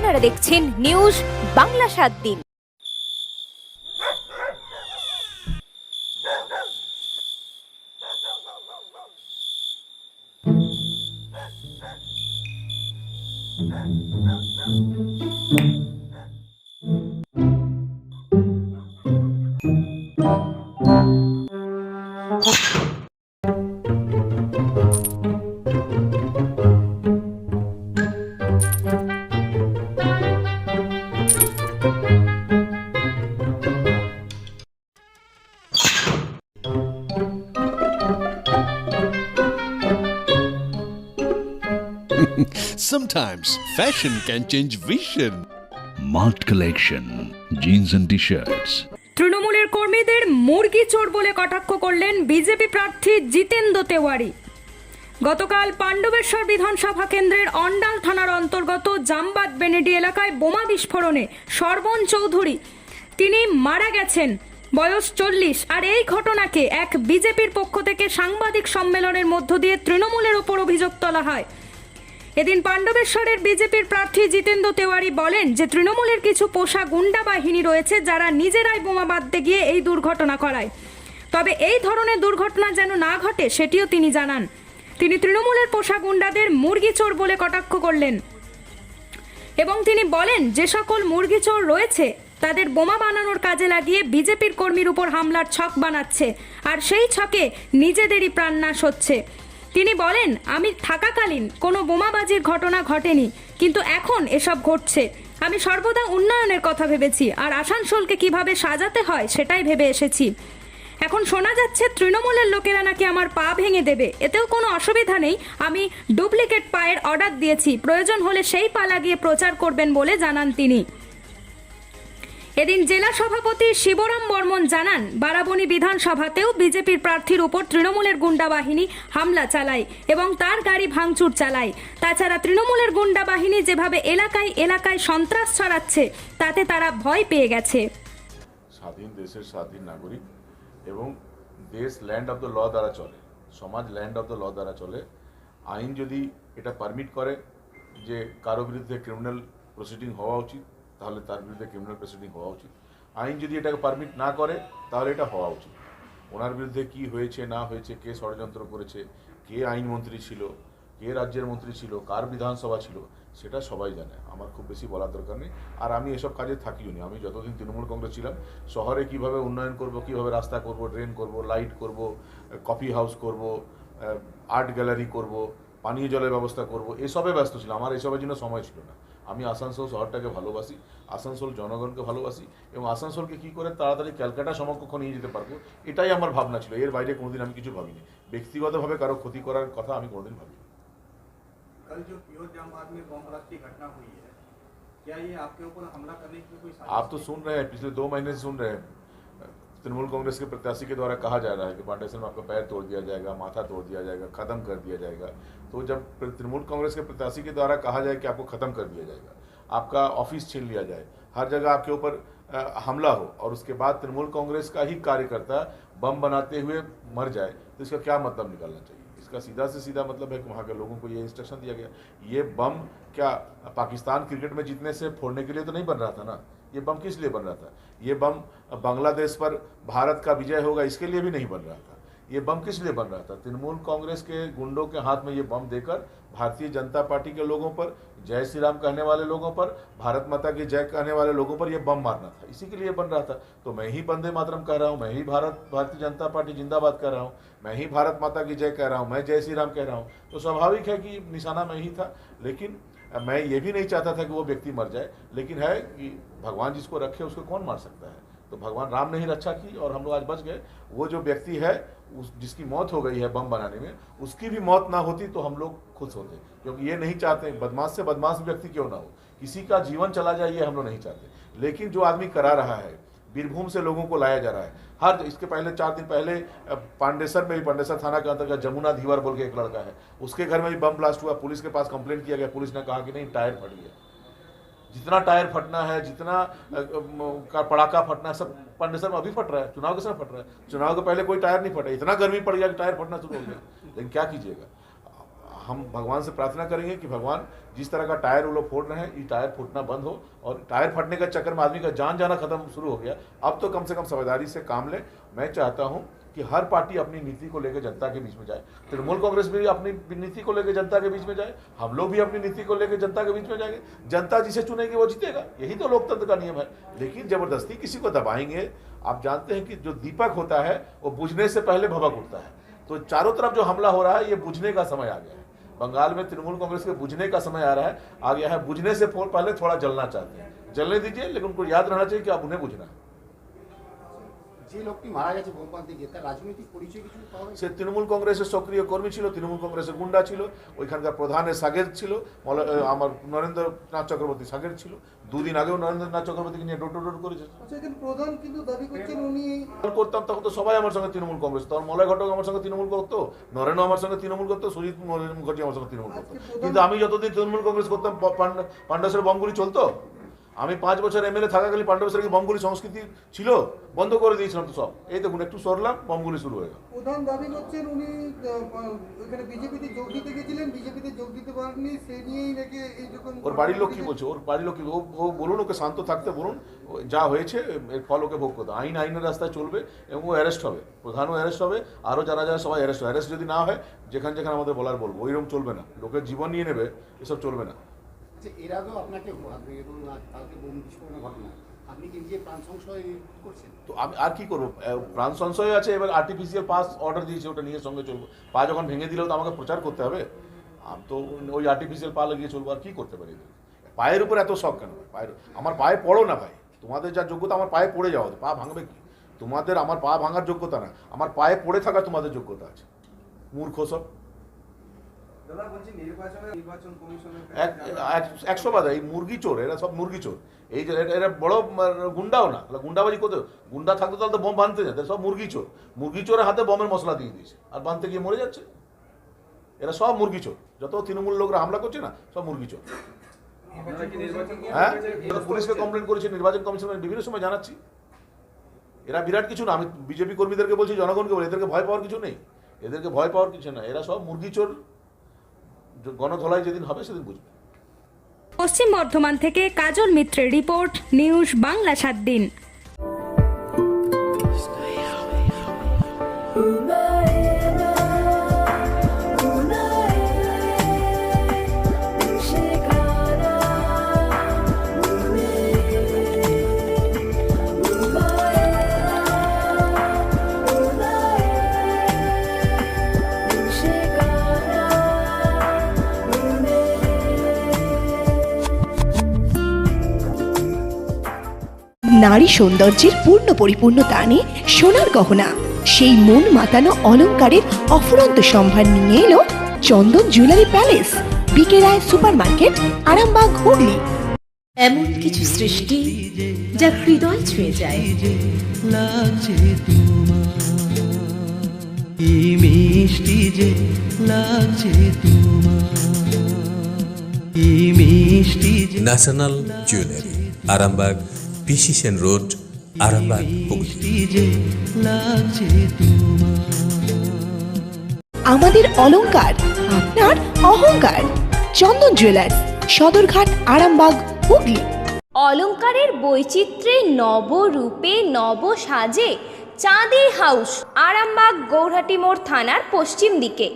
আপনারা দেখছেন নিউজ বাংলা 7 দিন। Sometimes fashion can change vision. Mart Collection, jeans and t-shirts. তৃণমূলের কর্মীদের মুরগি চোর বলে কটাক্ষ করলেন বিজেপি প্রার্থী জিতেন্দ্র তেওয়ারি। গতকাল পাণ্ডবেশ্বর বিধানসভা কেন্দ্রের অন্ডাল থানার অন্তর্গত জামবাদ বেনেডি এলাকায় বোমা বিস্ফোরণে সর্বণ চৌধুরী তিনি মারা গেছেন, বয়স 40। আর এই ঘটনাকে এক বিজেপির পক্ষ থেকে সাংবাদিক সম্মেলনের মধ্য দিয়ে তৃণমূলের ওপর অভিযোগ তোলা হয়। এদিন পাণ্ডবেশ্বরের বিজেপির প্রার্থী জিতেন্দ্র তেওয়ারি বলেন যে তৃণমূলের কিছু পোষা গুন্ডা বাহিনী রয়েছে যারা নিজেরাই বোমা বাঁধতে গিয়ে এই দুর্ঘটনা করায়। তবে এই ধরনের দুর্ঘটনা যেন না ঘটে সেটিও তিনি জানান। তিনি তৃণমূলের পোষা গুন্ডাদের মুরগি চোর বলে কটাক্ষ করলেন এবং তিনি বলেন যে সকল মুরগি চোর রয়েছে তাদের বোমা বানানোর কাজে লাগিয়ে বিজেপির কর্মীর উপর হামলার ছক বানাচ্ছে, আর সেই ছকে নিজেদেরই প্রাণনাশ হচ্ছে। তিনি বলেন, আমি থাকাকালীন কোনো বোমাবাজির ঘটনা ঘটেনি, কিন্তু এখন এসব ঘটছে। আমি সর্বদা উন্নয়নের কথা ভেবেছি, আর আসানসোলকে কিভাবে সাজাতে হয় সেটাই ভেবে এসেছি। এখন শোনা যাচ্ছে তৃণমূলের লোকেরা নাকি আমার পা ভেঙে দেবে, এতেও কোনো অসুবিধা নেই। আমি ডুপ্লিকেট পায়ের অর্ডার দিয়েছি, প্রয়োজন হলে সেই পা লাগিয়ে প্রচার করবেন বলে জানান তিনি। এদিন জেলা সভাপতি শিবরাম বর্মন জানান, বারাবণী বিধানসভাতেও বিজেপির প্রার্থীর উপর তৃণমূলের গুন্ডা বাহিনী হামলা চালায় এবং তার গাড়ি ভাঙচুর চালায়। তাছাড়া তৃণমূলের গুন্ডা বাহিনী যেভাবে এলাকায় এলাকায় সন্ত্রাস ছড়াচ্ছে তাতে তারা ভয় পেয়ে গেছে। স্বাধীন দেশের স্বাধীন নাগরিক এবং দেশ ল্যান্ড অফ দ্য ল দ্বারা চলে, সমাজ ল্যান্ড অফ দ্য ল দ্বারা চলে। আইন যদি এটা পারমিট করে যে কারো বিরুদ্ধে ক্রিমিনাল প্রসিডিং হওয়া উচিত, তাহলে তার বিরুদ্ধে ক্রিমিনাল প্রসিডিং হওয়া উচিত। আইন যদি এটাকে পারমিট না করে তাহলে এটা হওয়া উচিত। ওনার বিরুদ্ধে কি হয়েছে না হয়েছে, কে ষড়যন্ত্র করেছে, কে আইনমন্ত্রী ছিল, কে রাজ্যের মন্ত্রী ছিল, কার বিধানসভা ছিল, সেটা সবাই জানে। আমার খুব বেশি বলার দরকার নেই। আর আমি এসব কাজে থাকিও নি। আমি যতদিন তৃণমূল কংগ্রেস ছিলাম, শহরে কিভাবে উন্নয়ন করব, কিভাবে রাস্তা করব, ড্রেন করব, লাইট করব, কফি হাউস করব, আর্ট গ্যালারি করব, পানীয় জলের ব্যবস্থা করব, এসবে ব্যস্ত ছিলাম। আমার এসবের জন্য সময় ছিল না। আমি আসানসোল শহরটাকে ভালোবাসি, আসানসোল জনগণকে ভালোবাসি এবং আসানসোলকে কী করে তাড়াতাড়ি ক্যালকাটা সমকক্ষ নিয়ে যেতে পারবো, এটাই আমার ভাবনা ছিল। এর বাইরে কোনোদিন আমি কিছু ভাবিনি। ব্যক্তিগতভাবে কারো ক্ষতি করার কথা আমি কোনোদিন ভাবিনি। कल जो प्योर जामबाद में बम ब्लास्ट की घटना हुई है, क्या ये आपके ऊपर हमला करने की कोई साजिश? आप तो सुन रहे हैं, पिछले 2 महीने से सुन रहे हैं, तृणमूल कांग्रेस के प्रत्याशी के द्वारा कहा जा रहा है कि पांडेसर में आपका पैर तोड़ दिया जाएगा, माथा तोड़ दिया जाएगा, खत्म कर दिया जाएगा। तो जब तृणमूल कांग्रेस के प्रत्याशी के द्वारा कहा जाए कि आपको खत्म कर दिया जाएगा, आपका ऑफिस छीन लिया जाए, हर जगह आपके ऊपर हमला हो और उसके बाद तृणमूल कांग्रेस का ही कार्यकर्ता बम बनाते हुए मर जाए, तो इसका क्या मतलब निकालना चाहिए? इसका सीधा से सीधा मतलब है कि वहाँ के लोगों को ये इंस्ट्रक्शन दिया गया। ये बम क्या पाकिस्तान क्रिकेट में जीतने से फोड़ने के लिए तो नहीं बन रहा था ना। ये बम किस लिए बन रहा था? ये बम बांग्लादेश पर भारत का विजय होगा इसके लिए भी नहीं बन रहा था। ये बम किस लिए बन रहा था? तृणमूल कांग्रेस के गुंडों के हाथ में ये बम देकर भारतीय जनता पार्टी के लोगों पर, जय श्री राम कहने वाले लोगों पर, भारत माता की जय कहने वाले लोगों पर ये बम मारना था। इसी के लिए बन रहा था। तो मैं ही वंदे मातरम कह रहा हूँ, मैं ही भारतीय जनता पार्टी जिंदाबाद कह रहा हूँ, मैं ही भारत माता की जय कह रहा हूँ, मैं जय श्री राम कह रहा हूँ। तो स्वाभाविक है कि निशाना मैं ही था। लेकिन मैं ये भी नहीं चाहता था कि वो व्यक्ति मर जाए। लेकिन है कि भगवान जिसको रखे उसको कौन मार सकता है? तो भगवान राम ने ही रक्षा की और हम लोग आज बच गए। वो जो व्यक्ति है जिसकी मौत हो गई है बम बनाने में, उसकी भी मौत ना होती तो हम लोग खुश होते, क्योंकि ये नहीं चाहते बदमाश से बदमाश व्यक्ति क्यों ना हो, किसी का जीवन चला जाए ये हम लोग नहीं चाहते। लेकिन जो आदमी करा रहा है, बीरभूम से लोगों को लाया जा रहा है, हर इसके पहले 4 दिन पहले पांडेसर में भी, पांडेसर थाना के अंतर्गत जमुना धीवर बोल के एक लड़का है, उसके घर में भी बम ब्लास्ट हुआ। पुलिस के पास कंप्लेंट किया गया, पुलिस ने कहा कि नहीं टायर फट गया। जितना टायर फटना है, जितना का पड़ाका फटना है, सब पांडेसर में अभी फट रहा है। चुनाव के समय फट रहा है, चुनाव के पहले कोई टायर नहीं फटा। इतना गर्मी पड़ गया कि टायर फटना शुरू हो गया। लेकिन क्या कीजिएगा, हम भगवान से प्रार्थना करेंगे कि भगवान जिस तरह का टायर वो लोग फोड़ रहे हैं, ये टायर फूटना बंद हो, और टायर फटने का चक्कर में आदमी का जान जाना खत्म शुरू हो गया। अब तो कम से कम समझदारी से काम ले। मैं चाहता हूं कि हर पार्टी अपनी नीति को लेकर जनता के बीच में जाए। तृणमूल कांग्रेस भी अपनी नीति को लेकर जनता के बीच में जाए, हम लोग भी अपनी नीति को लेकर जनता के बीच में जाएंगे। जनता जिसे चुनेगी वो जीतेगा, यही तो लोकतंत्र का नियम है। लेकिन जबरदस्ती किसी को दबाएंगे, आप जानते हैं कि जो दीपक होता है वो बुझने से पहले भभक उठता है। तो चारों तरफ जो हमला हो रहा है, ये बुझने का समय आ गया है। बंगाल में तृणमूल कांग्रेस के बुझने का समय आ गया है। बुझने से पहले थोड़ा जलना चाहते हैं, जलने दीजिए, लेकिन उनको याद रहना चाहिए कि अब उन्हें बुझना है। যে লোকটি মারা গেছে বোমবাদ দিয়ে, তার রাজনৈতিক পরিচয় কিছু পাওয়া গেছে? সে তৃণমূল কংগ্রেসের সক্রিয় কর্মী ছিল, তৃণমূল কংগ্রেসের গুন্ডা ছিল, ওইখানকার প্রধানের সাগের ছিল, আমার নরেন্দ্রনাথ চক্রবর্তী সাগের ছিল। দুদিন আগেও নরেন্দ্রনাথ চক্রবর্তীকে নিয়ে ডোর করেছে। প্রধান কিন্তু দাবি করছেন উনি করতাম, তখন তো সবাই আমার সঙ্গে তৃণমূল কংগ্রেস। তখন মলয় ঘটক আমার সঙ্গে তৃণমূল করতো, নরেন্দ্র আমার সঙ্গে তৃণমূল করতো, সুজিত মুখার্জি আমার সঙ্গে তৃণমূল করতো। কিন্তু আমি যতদিন তৃণমূল কংগ্রেস করতাম, পাণ্ডবেশ্বর বমগুলি চলতো। আমি 5 বছর এমএলএ থাকাকালীন পাণ্ডবেশ্বরে কি বমগুলি সংস্কৃতি ছিল? বন্ধ করে দিয়েছিলাম তো সব। এই দেখুন একটু সরলাম, বমগুলি শুরু হয়ে গেল। প্রধান দাবি করছেন উনি ওখানে বিজেপিতে যোগ দিতে গেছিলেন, বিজেপিতে যোগ দিতে পারেননি, সে নিয়েই নাকি এই যখন ওর বাড়ির লোক কি বলছে, ওর বাড়ির লোক কি, ও বলুন, ওকে শান্ত থাকতে বলুন। যা হয়েছে এর ফল ওকে ভোগ করতে। আইনের রাস্তায় চলবে এবং ও অ্যারেস্ট হবে, প্রধানও অ্যারেস্ট হবে, আরও যারা যারা সবাই অ্যারেস্ট হবে। অ্যারেস্ট যদি না হয়, যেখানে যেখানে আমাদের বলার বলবো, ওইরকম চলবে না। লোকের জীবন নিয়ে নেবে, এসব চলবে না। এর আগেও আপনাকে কালকে বোম বিস্ফোরণের ঘটনা, আপনি কি নিজে প্রাণ সংশয় করছেন? তো আমি আর কি করবো? প্রাণ সংশয় আছে, এবার আর্টিফিশিয়াল পাস অর্ডার দিয়েছে, ওটা নিয়ে সঙ্গে চলবো। পা যখন ভেঙে দিলেও তো আমাকে প্রচার করতে হবে। আমি তো ওই আর্টিফিশিয়াল পা লাগিয়ে চলবো, আর কি করতে পারি? পায়ের উপর এত শখ কেন? আমার পায়ে পড়ো না ভাই। তোমাদের যা যোগ্যতা আমার পায়ে পড়ে যাওয়া, পা ভাঙবে কি? তোমাদের আমার পা ভাঙার যোগ্যতা না, আমার পায়ে পড়ে থাকা তোমাদের যোগ্যতা আছে। মূর্খ সব। 100 এই মুরগি চোর, এরা সব মুরগি চোর। এই যে এরা বড় গুন্ডাও না, গুন্ডাবাজি করতে। গুন্ডা থাকতো তাহলে তো বোম বাঁধতে যেত। সব মুরগি চোর। মুরগি চোরের হাতে বোমের মশলা দিয়ে দিয়েছে, আর বাঁধতে গিয়ে মরে যাচ্ছে। এরা সব মুরগি চোর। যত তৃণমূল লোকরা হামলা করছে না, সব মুরগি চোর। হ্যাঁ, পুলিশকে কমপ্লেন করেছে, নির্বাচন কমিশনের বিভিন্ন সময় জানাচ্ছি। এরা বিরাট কিছু না। আমি বিজেপি কর্মীদেরকে বলছি, জনগণকে বলি, এদেরকে ভয় পাওয়ার কিছু নেই। এদেরকে ভয় পাওয়ার কিছু না, এরা সব মুরগি চোর। গণধোলাই যেদিন হবে সেদিন বুঝবে। পশ্চিম বর্ধমান থেকে কাজল মিত্রের রিপোর্ট, নিউজ বাংলা 7 দিন। নারী সৌন্দর্যের পূর্ণ পরিপূর্ণ দানে সোনার গহনা, সেই মন মাতানো অলংকারের অফুরন্ত সম্ভার নিয়ে এলো চন্দন জুয়েলারি প্যালেস, বিকে রায় সুপার মার্কেট, আরামবাগ, হুগলি। এমন কিছু সৃষ্টি যা হৃদয় ছুঁয়ে যায়। ন্যাশনাল জুয়েলারি, আরামবাগ, পিসি সেন রোড, আরামবাগ, হুগলি। আমাদের অলংকার, আপনার অহংকার। চন্দন জুয়েলার্স, সদরঘাট, আরামবাগ, হুগলি। অলংকারের বৈচিত্র্যে নবরূপে নব সাজে চাঁদের হাউস, আরামবাগ, গৌরহাটি মোড় থানার পশ্চিম দিকে।